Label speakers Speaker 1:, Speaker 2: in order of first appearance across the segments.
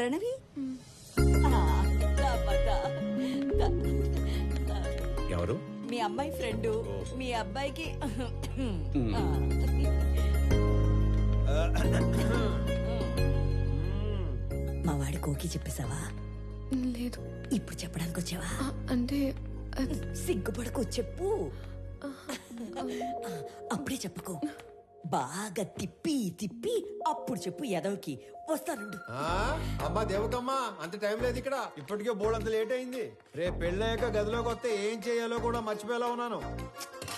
Speaker 1: ప్రణవి ఆ, దా, దా.
Speaker 2: ఎవరు?
Speaker 1: మీ అమ్మాయి ఫ్రెండ్ మీ అబ్బాయికి ఆ. మా వాడి కోకి చెప్పేశావా?
Speaker 3: లేదు.
Speaker 1: ఇప్పుడు చెప్పడానికి వచ్చావా?
Speaker 3: అంటే
Speaker 1: సిగ్గుపడకు, చెప్పు. అప్పుడే చెప్పకు, బాగా తిప్పి తిప్పి అప్పుడు చెప్పు. ఎదవకి వస్తానుండు.
Speaker 4: అమ్మా దేవకమ్మా, అంత టైం లేదు ఇక్కడ. ఇప్పటికే బోర్డు అంత లేట్ అయింది. రేపు పెళ్ళయ్యాక గదిలోకి వస్తే ఏం చేయాలో కూడా మర్చిపోయేలా ఉన్నాను.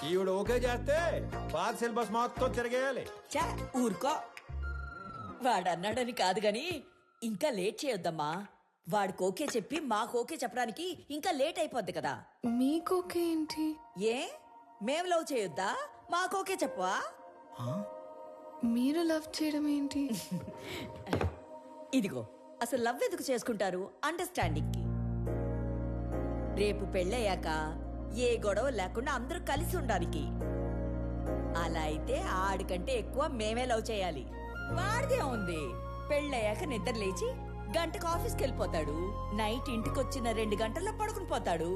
Speaker 4: ఈవిడ ఓకే చేస్తే పాత సిలబస్ మొత్తం తిరగేయాలి.
Speaker 1: చా ఊరుకో. వాడన్నాడని కాదు గాని ఇంకా లేట్ చేయొద్దమ్మా. వాడికి ఓకే చెప్పి మాకు ఓకే చెప్పడానికి ఇంకా లేట్ అయిపోద్ది కదా.
Speaker 3: మీకోకే ఏంటి?
Speaker 1: ఏ మేం లవ్ చేయొద్దా? మాకు ఓకే చెప్పవా?
Speaker 3: మీరు లవ్ చేయడం ఏంటి?
Speaker 1: ఇదిగో, అసలు లవ్ ఎందుకు చేసుకుంటారు? అండర్స్టాండింగ్ కి. రేపు పెళ్ళయ్యాక ఏ గొడవ లేకుండా అందరూ కలిసి ఉండడానికి. అలా అయితే ఆడికంటే ఎక్కువ మేమే లవ్ చేయాలి. వాడిదే ఉంది. పెళ్ళయ్యాక నిద్ర లేచి గంటకు ఆఫీస్కి వెళ్ళిపోతాడు. నైట్ ఇంటికొచ్చిన 2 గంటల్లో పడుకుని పోతాడు.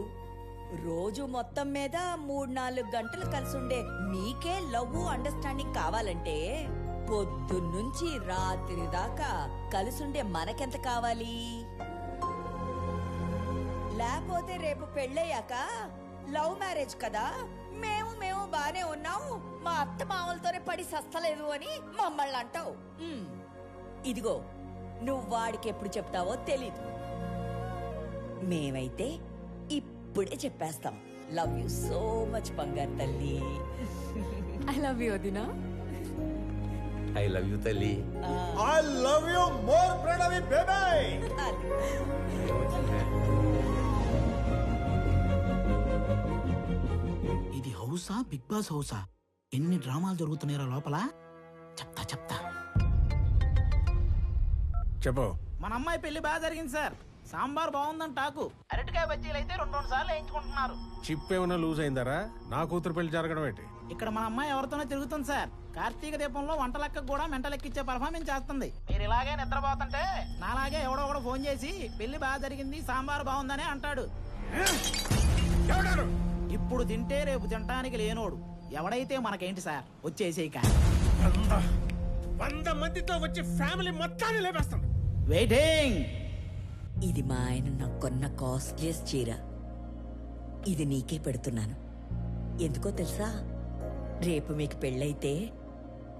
Speaker 1: రోజు మొత్తం మీద 3-4 గంటలు కలిసి ఉండే మీకే లవ్ అండర్స్టాండింగ్ కావాలంటే పొద్దున్నుంచి రాత్రి దాకా కలిసుండే మనకెంత కావాలి? లేకపోతే రేపు పెళ్ళయ్యాక లవ్ మ్యారేజ్ కదా, మేము బానే ఉన్నాము, మా అత్త మామలతోనే పడి సస్తలేదు అని మమ్మల్ని అంటావు. ఇదిగో, నువ్వు వాడికి ఎప్పుడు చెప్తావో తెలీదు. మేమైతే ఇప్పుడే చెప్పేస్తాం. లవ్ యూ సో మచ్ బంగారు తల్లి.
Speaker 3: ఐ లవ్ యూ వదినా.
Speaker 2: ఐ లవ్ యూ తల్లి.
Speaker 4: I love you more Pranavi baby.
Speaker 5: ఇది హౌసా, బిగ్ బాస్ హౌసా? ఎన్ని డ్రామాలు జరుగుతున్నాయో లోపల. చెప్తా
Speaker 2: చెప్పు.
Speaker 5: మన అమ్మాయి పెళ్లి బాగా జరిగింది సార్. సాంబార్ బాగుందని టాకు. అరటికాయ బజ్జీలు అయితే 2 సార్లు వేయించుకుంటున్నారు.
Speaker 2: చిప్ ఏమైనా లూజ్ అయిందరా? నా కూతురు పెళ్లి జరగడం ఏంటి?
Speaker 5: ఇక్కడ మన అమ్మాయి ఎవరితోనో తిరుగుతుంది సార్. కార్తీక దీపంలో వంట లెక్కకు కూడా మెంట లెక్కిచ్చే పర్ఫార్మెన్స్ చేస్తుంది. మీరు ఇలాగే నిద్రపోతుంటే నాలాగే ఎవడో ఒకడు ఫోన్ చేసి పెళ్లి బాగా జరిగింది, సాంబార్ బాగుందని అంటాడు. ఇప్పుడు తింటే రేపు తినటానికి లేనోడు. ఎవడైతే మనకేంటి సార్, వచ్చేసేయి కానీ
Speaker 2: 100 మందితో వచ్చి ఫ్యామిలీ మొత్తాన్ని లేపేస్తాం.
Speaker 5: వెయిటింగ్.
Speaker 1: ఇది మా ఆయన నాకు కొన్న కాస్ట్లీయెస్ట్ చీర. ఇది నీకే పెడుతున్నాను. ఎందుకో తెలుసా? రేపు మీకు పెళ్ళైతే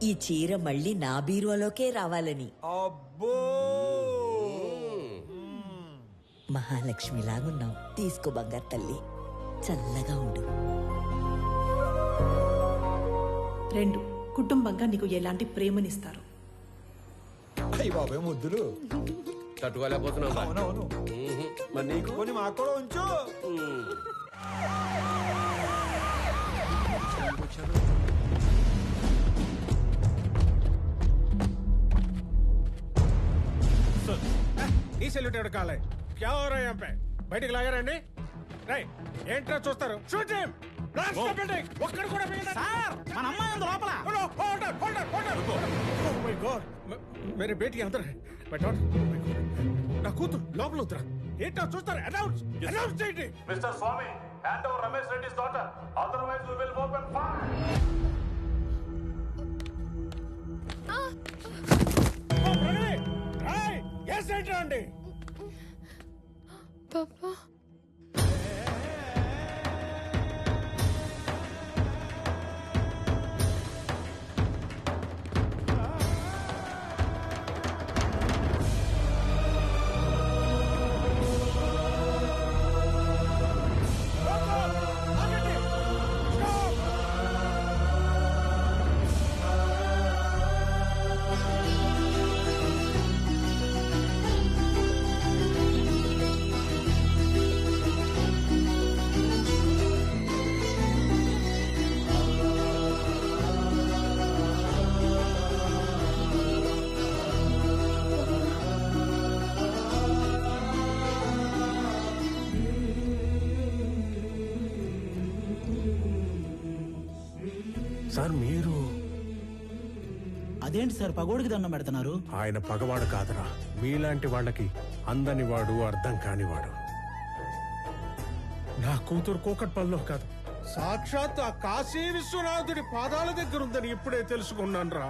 Speaker 1: ఈ చీర మళ్ళీ నా బీరువాలోకే రావాలని.
Speaker 4: అబ్బో,
Speaker 1: మహాలక్ష్మిలాగున్నావు. తీసుకో బంగారు తల్లి, చల్లగా ఉండు.
Speaker 6: 2 కుటుంబంగా నీకు ఎలాంటి ప్రేమనిస్తారు?
Speaker 4: అయ్యి బాబాయ్ ముద్దులు
Speaker 2: తట్టుకోలేకపోతున్నావు.
Speaker 4: అవునవును.
Speaker 2: మరి నీకు
Speaker 4: కొన్ని మాకు కూడా ఉంచు.
Speaker 2: ఈ సెల్యూట్ ఎవరు కాలే? క్యా హో రहा है यहाँ पे? బయటికి లాగారండి. రై, ఏంట్రా చూస్తారు? Shoot him. Blast the building. ఒక్కడు కూడా మిగలదు.
Speaker 5: సార్, మన అమ్మాయి ఉంది లోపల.
Speaker 2: ఓ మై గాడ్, మేరీ బేటీ అందర్ హై. బట్ నాట్ నా కూతురు లోపల ఉత్తరా. ఏంట్రా చూస్తారు? అనౌన్స్ చేయండి.
Speaker 7: Mr. Swami, hand over Ramesh Reddy's daughter. Otherwise, we will open fire.
Speaker 2: Oh Pranavi, Rai, yes ఏంట్రా అండి?
Speaker 3: పాపా
Speaker 2: సార్ మీరు
Speaker 5: అదేంటి సార్ పగోడికి దండం పెడుతున్నారు?
Speaker 2: ఆయన పగవాడు కాదురా, మీలాంటి వాళ్ళకి అందని వాడు, అర్థం కానివాడు. నా కూతురు కూకట్పల్లిలో కాదు, సాక్షాత్ ఆ కాశీ విశ్వనాథుడి పాదాల దగ్గర ఉందని ఇప్పుడే తెలుసుకున్నాను రా.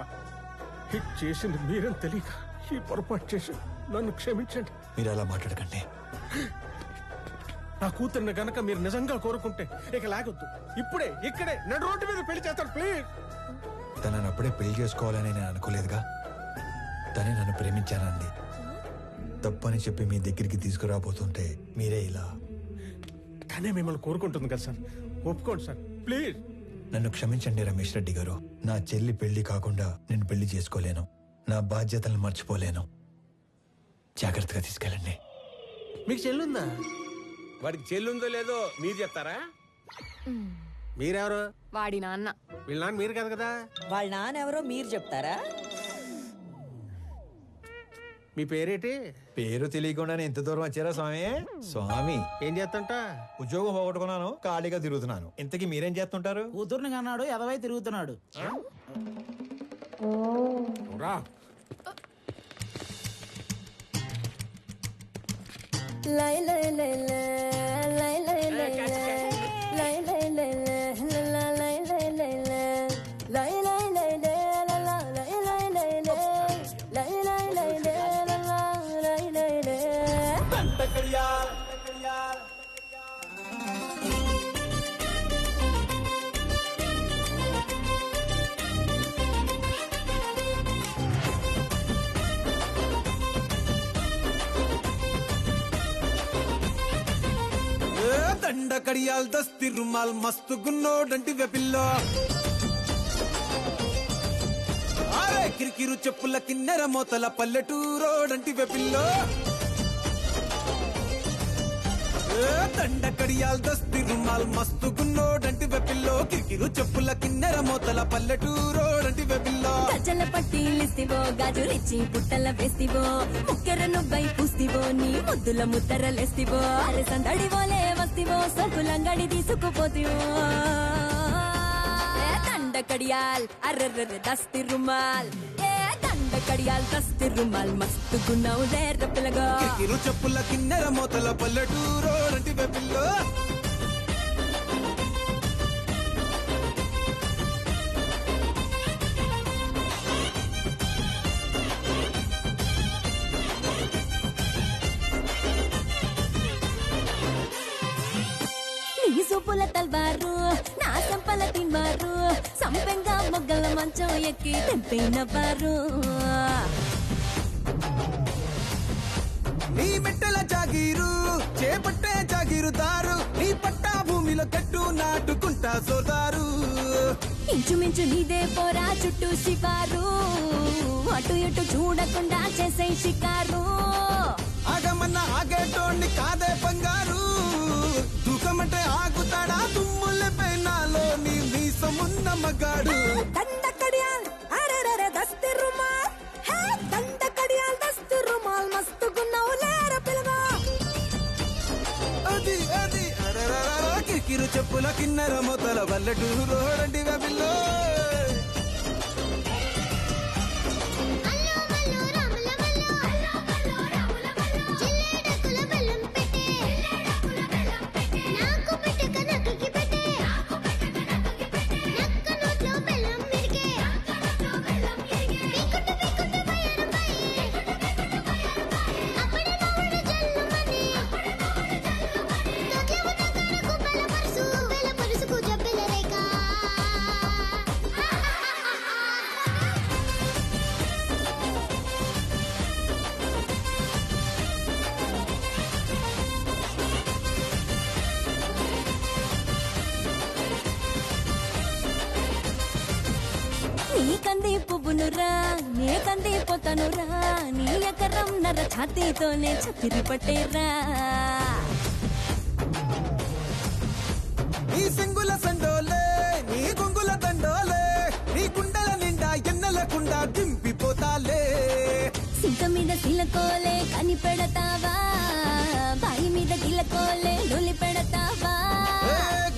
Speaker 2: హిట్ చేసింది మీరని తెలియక ఈ పొరపాటు చేసి నన్ను క్షమించండి.
Speaker 4: మీరు అలా మాట్లాడకండి.
Speaker 2: నా కూతుర్ని గనక మీరు నిజంగా కోరుకుంటే ఇక లాగొద్దు, ఇప్పుడే ఇక్కడే నడు రోడ్డు మీద పెళ్లి చేస్తాను ప్లీజ్.
Speaker 4: తనని అప్పుడే పెళ్లి చేసుకోవాలని నేను అనుకోలేదుగా. తనే నన్ను ప్రేమించానంది. తప్పని చెప్పి మీ దగ్గరికి తీసుకురాబోతుంటే మీరే ఇలా.
Speaker 2: తనే మిమ్మల్ని కోరుకుంటుంది కదా సార్, ఒప్పుకోండి సార్ ప్లీజ్.
Speaker 4: నన్ను క్షమించండి రమేష్ రెడ్డి గారు. నా చెల్లి పెళ్లి కాకుండా నేను పెళ్లి చేసుకోలేను. నా బాధ్యతలను మర్చిపోలేను. జాగ్రత్తగా తీసుకెళ్ళండి.
Speaker 2: మీకు చెల్లుందా? వాడికి చెల్లుందో లేదో మీరు చెప్తారా? మీరెవరు?
Speaker 3: వాడి నాన్న.
Speaker 2: వీళ్ళ నాన్న మీరు కాదు కదా.
Speaker 1: వాళ్ళ నాన్న ఎవరో మీరు చెప్తారా?
Speaker 2: మీ పేరేటి?
Speaker 4: పేరు తెలియకుండానే ఇంత దూరం వచ్చారా స్వామి? స్వామి
Speaker 2: ఏం చేస్తుంట?
Speaker 4: ఉద్యోగం పోగొట్టుకున్నాను, ఖాళీగా తిరుగుతున్నాను. ఇంతకీ మీరేం చేస్తుంటారు?
Speaker 5: కూతుర్ని కన్నాడు, ఎదవై తిరుగుతున్నాడు.
Speaker 2: రా.
Speaker 8: దండ కడియాల్ దస్తి రుమాల్ మస్తు గున్నోడంటి వెపిల్లో ఆరే కిరికిరు చెప్పుల కిన్నెర మోతల పల్లెటూరోడంటి వెపిల్లో దండ కడియాల్ దస్తి రుమాల్ మస్తు గున్నోడంటి వెపిల్లో కిరికిరు చెప్పుల కిన్నెర మోతల పల్లెటూరోడంటి వెపిల్లో
Speaker 9: గజల పట్టీలిస్తివో గాజులిచ్చి పుట్టల వేస్తివో ముక్కెర నువ్వై పూస్తివో నీ ముద్దుల ముద్దరలేస్తివో అరే సందడివోలే వస్తివో సొంకులంగడి తీసుకుపోతివో దండ కడియాల్ అర్రర్ర దస్తి రుమాల్ దండ కడియాల్ దస్తి రుమాల్ మస్తు గున్నావు లేర పిల్లగా
Speaker 8: కిరికిరు చెప్పుల కిన్నెర మోతల పల్లెటూరోడంటి వెపిల్లో
Speaker 9: నీ సూపుల తల్వారు నా సంపల తిన్వారు సంపెంగా మొగ్గల మంచం ఎక్కి తెంపిన వారు
Speaker 8: నీ మెట్టల జాగీరు చేపట్టే జాగీరుదారు నీ పట్టా భూమిలో కట్టు నాటుకుంటా సోదారు
Speaker 9: ఇంచుమించు నీదే పోరా చుట్టూ శివారు అటు ఇటు చూడకుండా చేసే షికారు
Speaker 8: ఆగమన్న ఆగేటోండి కాదే బంగారు దూకమంటే ఆగుతాడా తుమ్ములపై నాలో నీ మీసమున్న మగాడు
Speaker 9: దండ కడియాల్ అరెరెరె దస్తి రుమాల్ హే దండ కడియాల్ దస్తి రుమాల్ మస్తు గున్నావు లేర పిల్లగా
Speaker 8: అది అది అరరరర కిరికిరు చెప్పుల కిన్నెర మొతల వల్లటూరోడంటి వెబిల్లో
Speaker 9: నీ కంది పువ్వునురా నే కంది పోతానురా నీ ఎకరం నర ఛాతీతోనే చతిరి పట్టేరా
Speaker 8: నీ సింగుల సండోలే నీ గొంగుల దండోలే నీ కుండల నిండా ఎన్నెలకుండా దింపిపోతాలే
Speaker 9: సింక మీద సిలకోలే కని పెడతావా బాయి మీద గిలకోలే లొలి పెడతావా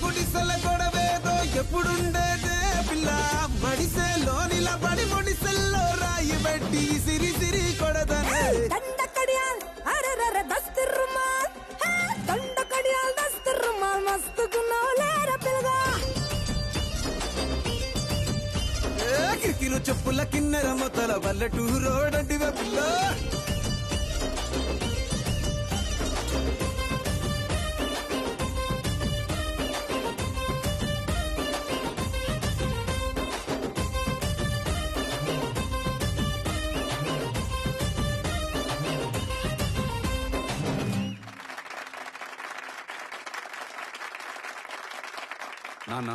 Speaker 8: గుడిసెల గొడవేదో ఎప్పుడుండేదే పిల్ల మడిసెలో నిలబడి మొడిసెల్లో సిరి సిరి కొడదనే
Speaker 9: దండకడియాల్ అరరర దస్తు రుమాల్ దండకడియాల్ దస్తు రుమాల్ మస్తుకున్నావు లేరా పిల్లగా
Speaker 8: కిరికిరు చెప్పుల కిన్నెర మొత్తల పల్లెటూరోడంటివే పిల్ల
Speaker 10: నాన్న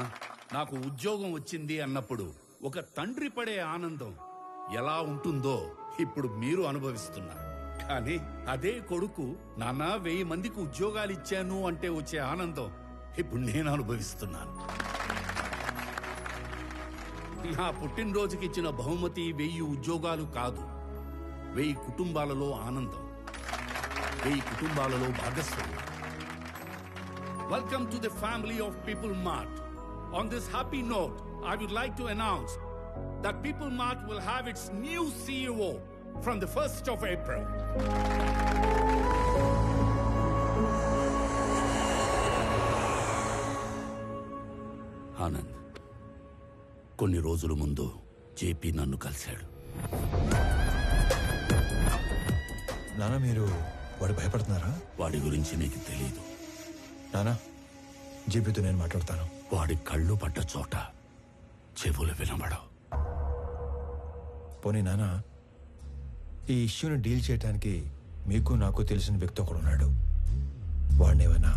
Speaker 10: నాకు ఉద్యోగం వచ్చింది అన్నప్పుడు ఒక తండ్రి పడే ఆనందం ఎలా ఉంటుందో ఇప్పుడు మీరు అనుభవిస్తున్నారు. కానీ అదే కొడుకు నాన్న 1000 మందికి ఉద్యోగాలు ఇచ్చాను అంటే వచ్చే ఆనందం ఇప్పుడు నేను అనుభవిస్తున్నాను. నా పుట్టినరోజుకి ఇచ్చిన బహుమతి 1000 ఉద్యోగాలు కాదు, 1000 కుటుంబాలలో ఆనందం, 1000 కుటుంబాలలో భాగస్వామ్యం. Welcome to the family of People Mart. On this happy note, I would like to announce that People Mart will have its new CEO from the 1st of April. Anand, కొన్ని రోజుల ముందు జేపీ నన్ను కలిశాడు.
Speaker 4: నానా మీరు వాడు భయపడుతున్నారా?
Speaker 10: వాడి గురించి నీకు తెలీదు.
Speaker 4: నానా జేపీతో నేను మాట్లాడతాను.
Speaker 10: వాడి కళ్ళు పడ్డ చోట చెవులు వినబడవు.
Speaker 4: పోనీ నానా ఈ ఇష్యూని డీల్ చేయడానికి మీకు నాకు తెలిసిన వ్యక్తి ఒకడు ఉన్నాడు. వాడినేవన్నా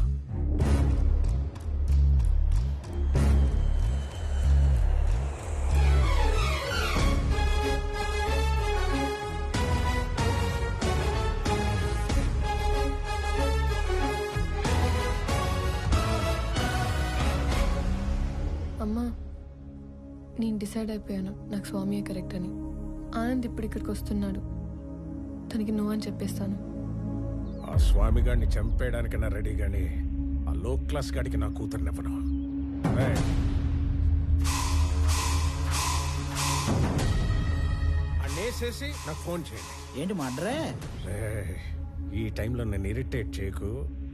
Speaker 3: అమ్మా, నేను డిసైడ్ అయిపోయాను, నాకు స్వామియే కరెక్ట్ అని. ఆనంద్ ఇప్పుడు ఇక్కడికి వస్తున్నాడు, తనకి నువ్వు అని చెప్పేస్తాను.
Speaker 2: ఆ స్వామి గారిని చంపేయడానికైనా రెడీ గాని ఆ లో క్లాస్ గాడికి నా కూతుర్నివ్వను. అన్నేసేసి నాకు ఫోన్ చేయండి.
Speaker 5: ఏంటి మడ్రే?
Speaker 2: ఈ టైంలో నన్ను ఇరిటేట్ చేయకు.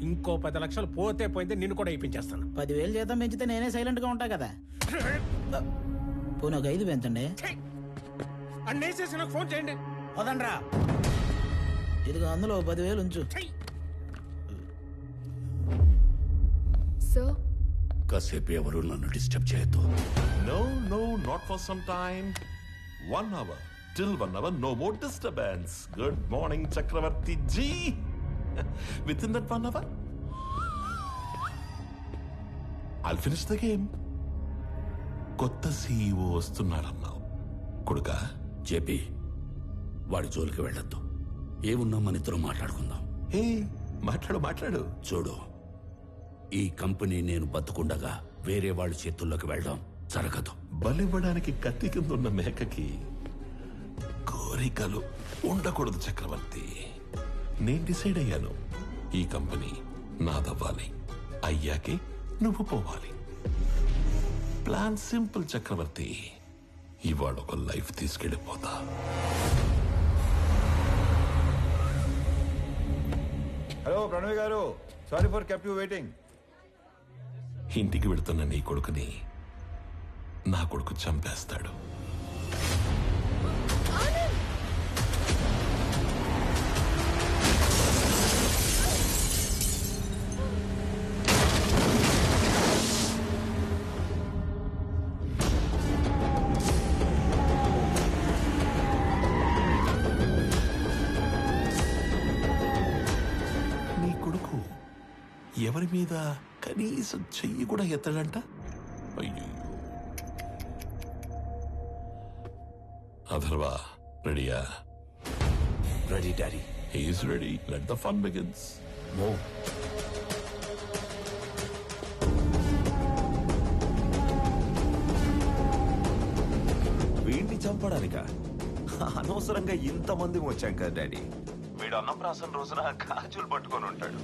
Speaker 2: ఇంకో 10 లక్షలు పోతే పోయింది, నిన్ను కూడా ఇప్పించేస్తాను.
Speaker 5: 10,000 జీతం పెంచితే నేనే సైలెంట్ గా ఉంటా కదా. పోనీ ఒక 5 పెంచండి.
Speaker 2: అన్నేసేసి నాకు ఫోన్ చేయండి.
Speaker 5: వదండ్రా, ఇదిగో అందులో 10,000 ఉంచు.
Speaker 3: సో
Speaker 10: కాసేపు ఎవరు నన్ను డిస్టర్బ్ చేయొద్దు.
Speaker 7: No, no, not for some time. 1 hour. Till 1 hour, no more disturbance. Good morning, Chakravarti ji. Within that 1 hour, I'll finish the game. కొత్త CEO వస్తున్నాడన్నావు కొడుకా.
Speaker 10: జేపీ, వాడి జోలికి వెళ్ళొద్దు. ఏమున్నా మన ఇద్దరం మాట్లాడుకుందాం.
Speaker 7: ఏ మాట్లాడు.
Speaker 10: చూడు, ఈ కంపెనీ నేను బతుకుండగా వేరే వాళ్ళ చేతుల్లోకి వెళ్ళడం జరగదు.
Speaker 7: బలివ్వడానికి కత్తి కింద ఉన్న మేకకి కోరికలు ఉండకూడదు చక్రవర్తి. నేను డిసైడ్ అయ్యాను, ఈ కంపెనీ నాదవ్వాలి. అయ్యాకే నువ్వు పోవాలి. ప్లాన్ సింపుల్ చక్రవర్తి. ఇవాళ ఒక లైఫ్ తీసుకెళ్ళిపోతా.
Speaker 4: హలో ప్రణవ్ గారు, సారీ ఫర్ కెప్ యూ వెయిటింగ్.
Speaker 7: ఇంటికి వెళుతున్న నీ కొడుకుని నా కొడుకు చంపేస్తాడు. నీ కొడుకు ఎవరి మీద కనీసం చెయ్యి కూడా ఎత్తడంట. అయ్యో. అథర్వా రెడీయా?
Speaker 10: Ready daddy.
Speaker 7: He's ready. Let the fun begins.
Speaker 10: Move.
Speaker 11: వీడిని చంపడానిక అనవసరంగా ఇంతమంది వచ్చాం కదా డాడీ. వీడు అన్నప్రాసన రోజున గాజులు పట్టుకొని ఉంటాడు.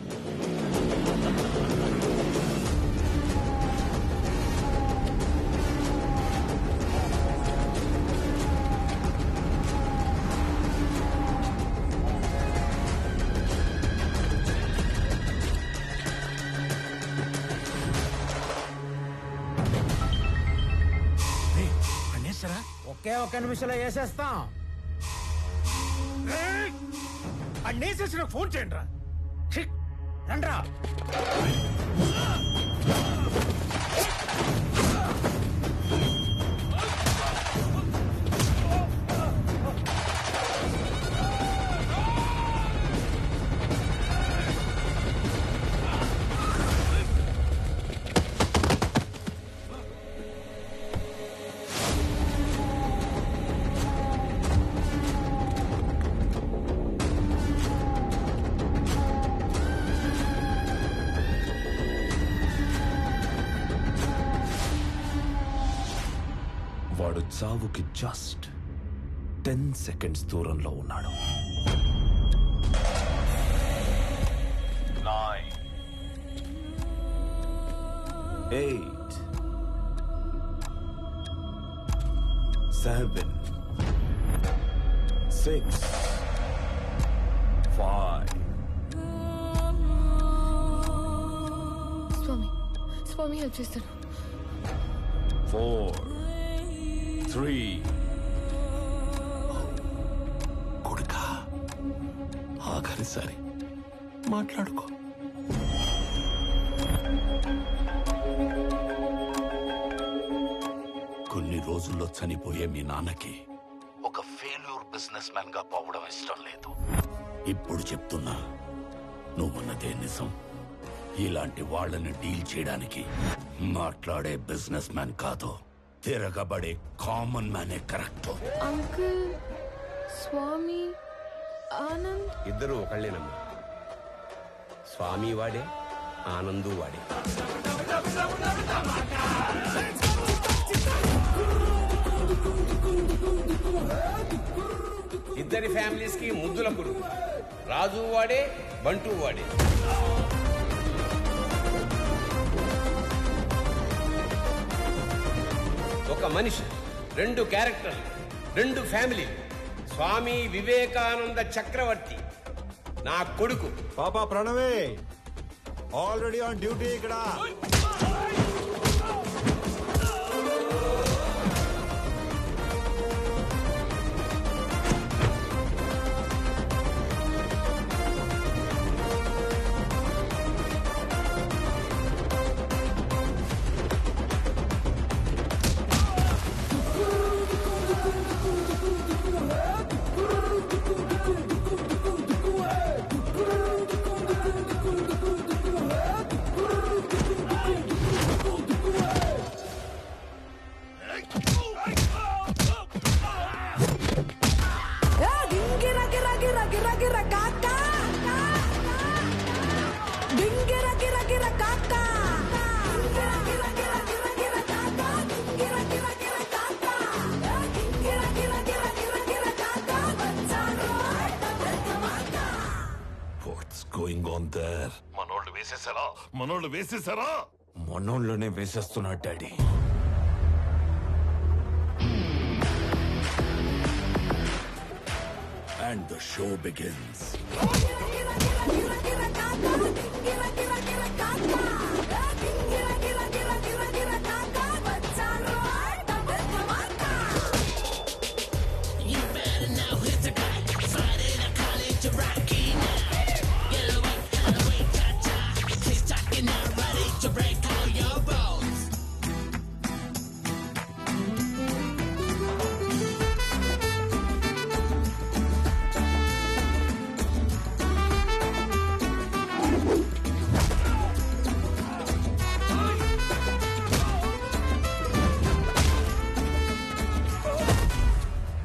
Speaker 2: చేశారా?
Speaker 5: ఒకే ఒక్క నిమిషంలో వేసేస్తాం.
Speaker 2: అన్నేసేసిన ఫోన్ చేయండి రా.
Speaker 5: రండ్రా.
Speaker 11: వాడు చావుకి జస్ట్ 10 సెకండ్స్ దూరంలో ఉన్నాడు. 9 8 7 6 5
Speaker 3: స్వామి హెల్ప్ చేస్తాడు.
Speaker 11: 4 3 కొడుకా, ఆఖరిసారి మాట్లాడుకో.
Speaker 10: కొన్ని రోజుల్లో చనిపోయే మీ నాన్నకి ఒక ఫెయిల్యూర్ బిజినెస్ మ్యాన్ గా పోవడం ఇష్టం లేదు. ఇప్పుడు చెప్తున్నా, నువ్వున్నదే నిజం. ఇలాంటి వాళ్ళని డీల్ చేయడానికి మాట్లాడే బిజినెస్ మ్యాన్ కాదు, తిరగబడే కామన్ మ్యానే కరెక్ట్.
Speaker 3: అంకుల్, స్వామి, ఆనంద్
Speaker 12: ఇద్దరు ఒకళ్ళేనమ్మా. స్వామి వాడే, ఆనందు వాడే. ఇద్దరి ఫ్యామిలీస్ కి ముద్దుల పురుగు. రాజు వాడే, బంటూ వాడే. ఒక మనిషి, 2 క్యారెక్టర్లు, 2 ఫ్యామిలీ. స్వామి వివేకానంద చక్రవర్తి నా కొడుకు.
Speaker 4: పాపా ప్రణవే ఆల్రెడీ ఆన్ డ్యూటీ ఇక్కడ.
Speaker 7: మనోళ్ళు వేసేసారా?
Speaker 11: మనోళ్ళనే వేసేస్తున్నాడు daddy.
Speaker 10: And the show begins.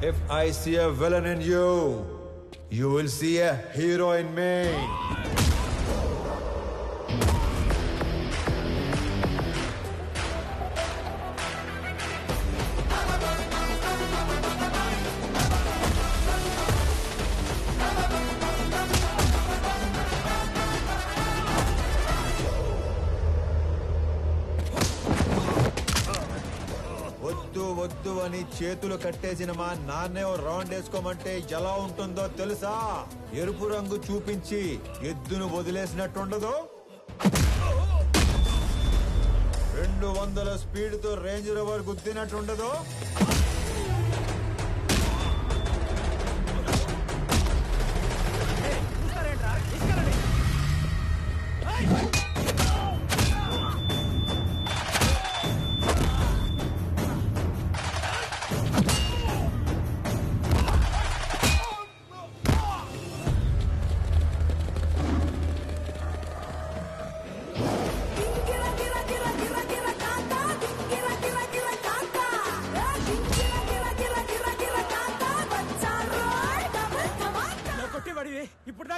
Speaker 4: If I see a villain in you, you will see a hero in me. వద్దు అని చేతులు కట్టేసిన మా నాన్నే రౌండ్ వేసుకోమంటే ఎలా ఉంటుందో తెలుసా? ఎరుపు రంగు చూపించి ఎద్దును వదిలేసినట్టుండదు. 200 స్పీడ్ తో రేంజ్ రోవర్ గుద్దినట్టుండదు.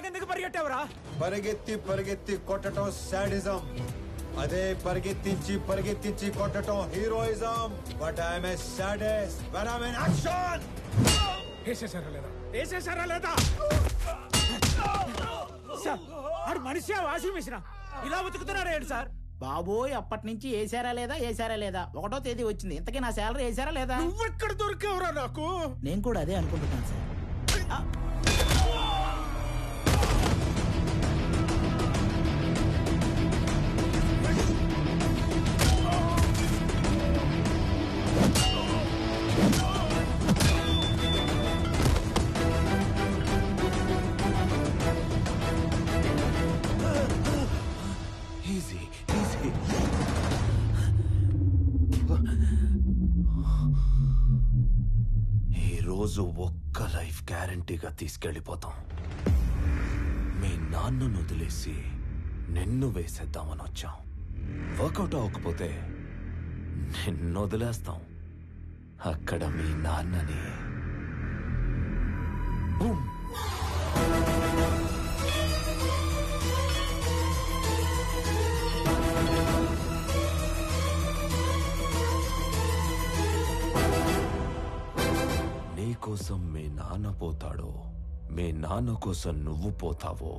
Speaker 13: ఎందుకు పరిగెట్టావురా?
Speaker 4: పరిగెత్తి పరిగెత్తి కొట్టడం సాడిజం, అదే పరిగెత్తించి పరిగెత్తించి కొట్టడం హీరోయిజం. But I'm a sadist when I'm in action.
Speaker 2: వేసేసారా లేదా? వేసేసారా లేదా?
Speaker 13: సార్ ఆడు మనిషి వాషింగ్ మిషన్ ఇలా ఉతుకుతున్నాడు ఏంటి సార్?
Speaker 5: బాబోయ్, అప్పటి నుంచి వేసారా లేదా 1వ తేదీ వచ్చింది. ఇంతకీ నా శాలరీ వేసారా లేదా?
Speaker 2: నువ్వెక్కడ దొరికావురా నాకు?
Speaker 5: నేను కూడా అదే అనుకుంటున్నాను సార్.
Speaker 11: Easy easy. ఈరోజు ఒక్క లైఫ్ గ్యారంటీగా తీసుకెళ్ళిపోతాం. మీ నాన్నను వదిలేసి నిన్ను వేసేద్దామని వచ్చాం. వర్కౌట్ అవ్వకపోతే నిన్ను వదిలేస్తాం. అక్కడ మీ నాన్నని బూమ్. కోసం మీ నాన్న పోతాడో, మీ నాన్న కోసం నువ్వు పోతావో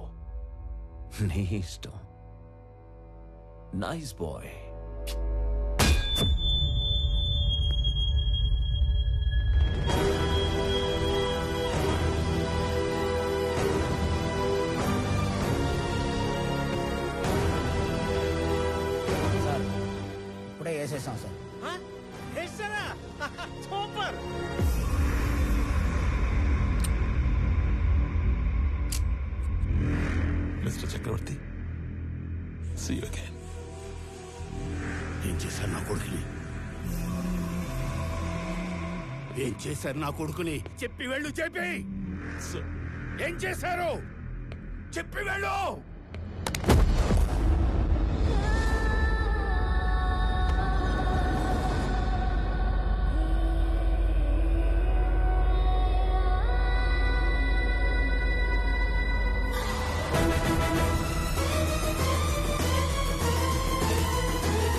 Speaker 11: నీ ఇష్టం. Nice bye.
Speaker 5: సార్ ఇప్పుడే వేసేసాం sir.
Speaker 2: Super.
Speaker 7: Mister Chakravarthy, see you again.
Speaker 10: ఏం చేశారు నా కొడుకుని? ఏం చేశారు నా కొడుకుని? చెప్పి వెళ్ళు, చెప్పి. ఏం చేశారు చెప్పి వెళ్ళు.